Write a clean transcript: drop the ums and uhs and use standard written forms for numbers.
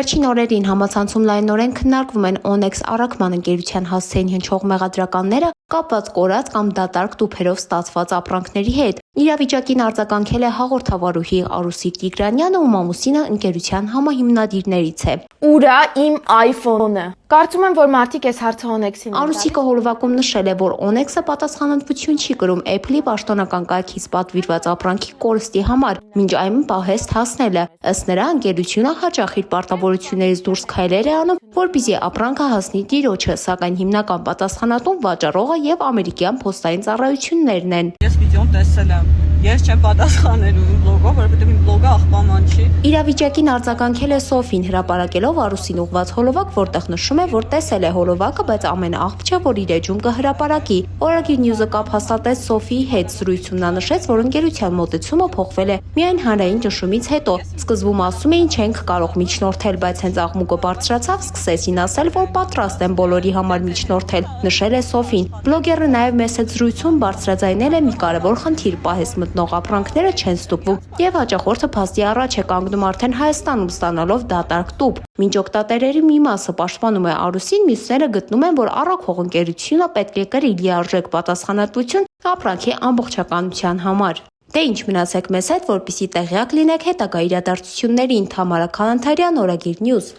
Վերջին օրերին համացանցում լայնորեն քննարկվում են Օնեքս առաքման ընկերության հասցեին հնչող մեղադրականները կապված կորած կամ դատարկ տուփերով ստացված ապրանքների հետ։ Իրավիճակին արձագանքել է հաղորդավարուհի Արուսիկ Տիգրանյանը, ում ամուսինը ընկերության համահիմնադիրներից է։ Ուրա իմ iPhone-ը։ Կարծում եմ, որ մարդիկ այս հարցը Օնեքսին են։ Արուսիկը հոլովակում նշել է, որ Օնեքսը պատասխանատվություն չի կրում Apple-ի պաշտոնական կայքից պատվիրված ապրանքի կորստի համար, մինչ այն պահեստ հասնելը։ Ըստ նրա, ընկերությունը հաճախ իր պարտավորություններից դուրս քայլեր է անում, որպեսզի ապրանքը հասնի տիրոջը, սակայն հիմնական պատասխանատուն վաճառողը եւ ամերիկյան փոստային ծառայություններն են։ Ես վիդեոն տեսել եմ։ Ես չեմ պատասխանելու իմ բլոգով, որովհետև իմ բլոգը աղբաման չի։ Իրավիճակին արձագանքել է Սոֆին, հրապարակելով Արուսին ուղված հոլովակ, որտեղ նշում է, որ տեսել է հոլովակը, բայց ամեն աղբ չէ, որ իր էջում կհրապարակի։ Օրագիր Նյուզը կապ հաստատեց Սոֆիի հետ, զրույցում նա նշեց, որ ընկերության մոտեցումը փոխվել է միայն հանրային ճնշումից հետո։ Սկզբում ասում էին չենք կարող միջնորդել, բայց հենց աղմուկը բարձրացավ, սկսեցին ասել, որ պատրաստ են բոլորի համար միջնորդել, նշել է Սոֆին։ Բլոգերը նաև մեծ զրույցում բարձրաձայնել է մի կարևոր խնդիր՝ պահես մտնող ապրանքները չեն ստուգվում, եւ հաճախորդը փաստի առաջ է կանգնում արդեն Հայաստանում ստանալով դատարկ տուփ։ Մինչ օգտատերերի մի մասը պաշտպանում է Արուսին, մյուսները գտնում են, որ առաքող ընկերությունը պետք է կրի լիարժեք պատասխանատվություն ապրանքի ամբողջականության համար։ Դե ինչ, մնացեք մեզ հետ, որպեսզի տեղյակ լինեք հետագա իրադարձություններին։ Թամարա Քանանթարյան, Օրագիր Նյուզ։